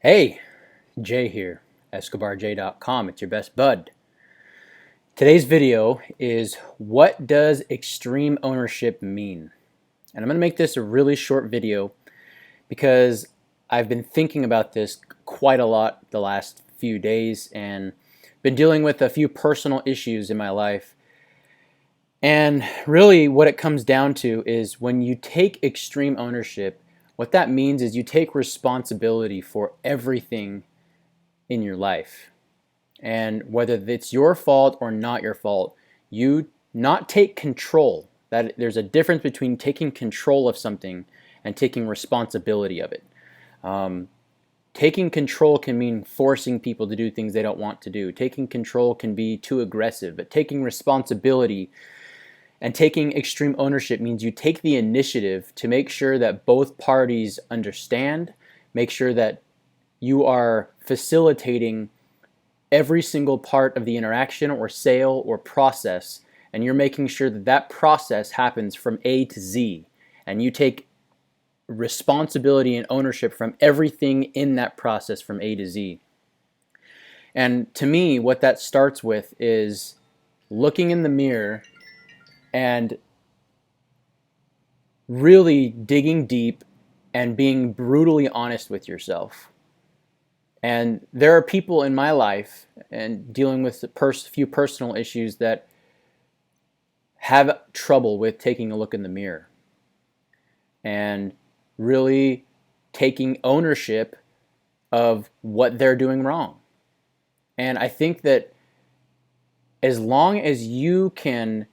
Hey, Jay here, EscobarJ.com. It's your best bud. Today's video is what does extreme ownership mean? And I'm going to make this a really short video because I've been thinking about this quite a lot the last few days and been dealing with a few personal issues in my life. And really what it comes down to is when you take extreme ownership, what that means is you take responsibility for everything in your life. And whether it's your fault or not your fault, you not take control. That there's a difference between taking control of something and taking responsibility of it. Taking control can mean forcing people to do things they don't want to do. Taking control can be too aggressive, but taking responsibility and taking extreme ownership means you take the initiative to make sure that both parties understand, make sure that you are facilitating every single part of the interaction or sale or process, and you're making sure that that process happens from A to Z, and you take responsibility and ownership from everything in that process from A to Z. And to me, what that starts with is looking in the mirror and really digging deep and being brutally honest with yourself. And there are people in my life and dealing with a few personal issues that have trouble with taking a look in the mirror and really taking ownership of what they're doing wrong. And I think that as long as you can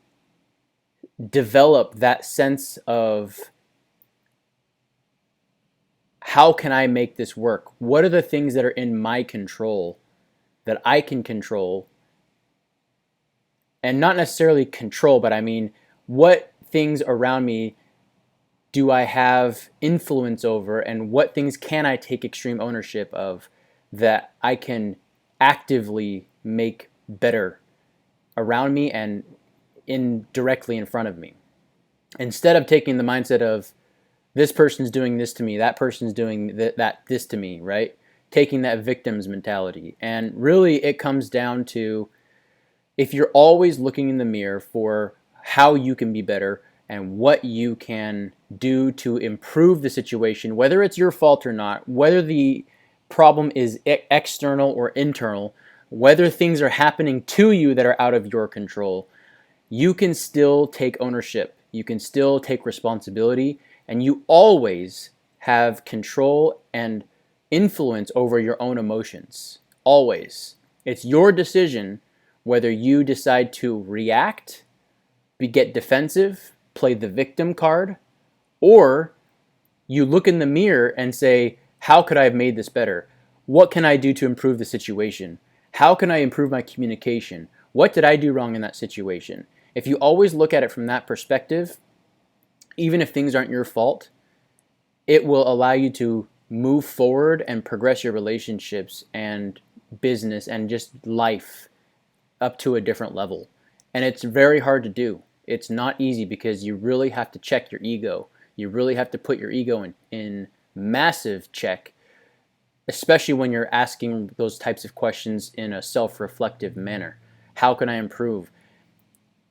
develop that sense of how can I make this work? What are the things that are in my control that I can control? And not necessarily control, but I mean, what things around me do I have influence over, and what things can I take extreme ownership of that I can actively make better around me and directly in front of me? Instead of taking the mindset of this person's doing this to me, that person's doing this to me, right? Taking that victim's mentality. And really it comes down to, if you're always looking in the mirror for how you can be better and what you can do to improve the situation, whether it's your fault or not, whether the problem is external or internal, whether things are happening to you that are out of your control, you can still take ownership. You can still take responsibility, and you always have control and influence over your own emotions. Always. It's your decision whether you decide to react, get defensive, play the victim card, or you look in the mirror and say, how could I have made this better? What can I do to improve the situation? How can I improve my communication? What did I do wrong in that situation? If you always look at it from that perspective, even if things aren't your fault, it will allow you to move forward and progress your relationships and business and just life up to a different level. And it's very hard to do. It's not easy because you really have to check your ego. You really have to put your ego in massive check, especially when you're asking those types of questions in a self-reflective manner. How can I improve?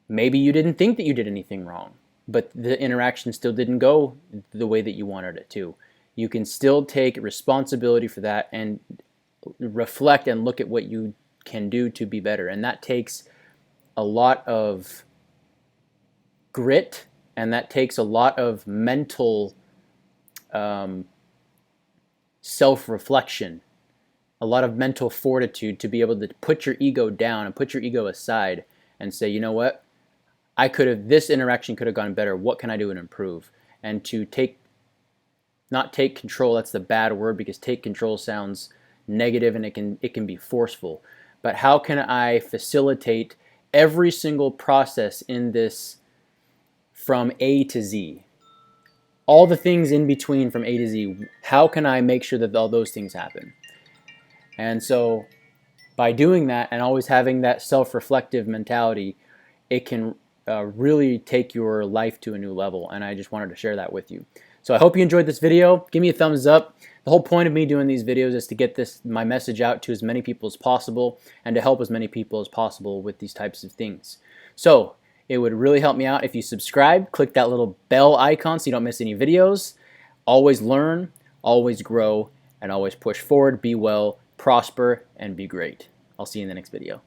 Maybe you didn't think that you did anything wrong, but the interaction still didn't go the way that you wanted it to. You can still take responsibility for that and reflect and look at what you can do to be better. And that takes a lot of grit, and that takes a lot of mental self-reflection, a lot of mental fortitude to be able to put your ego down and put your ego aside and say, you know what? This interaction could have gone better. What can I do and improve? And to not take control, that's the bad word because take control sounds negative and it can be forceful. But how can I facilitate every single process in this from A to Z? All the things in between from A to Z, how can I make sure that all those things happen? And so by doing that and always having that self-reflective mentality, it can really take your life to a new level. And I just wanted to share that with you. So I hope you enjoyed this video. Give me a thumbs up. The whole point of me doing these videos is to get my message out to as many people as possible and to help as many people as possible with these types of things. So it would really help me out if you subscribe, click that little bell icon so you don't miss any videos. Always learn, always grow, and always push forward, be well, prosper, and be great. I'll see you in the next video.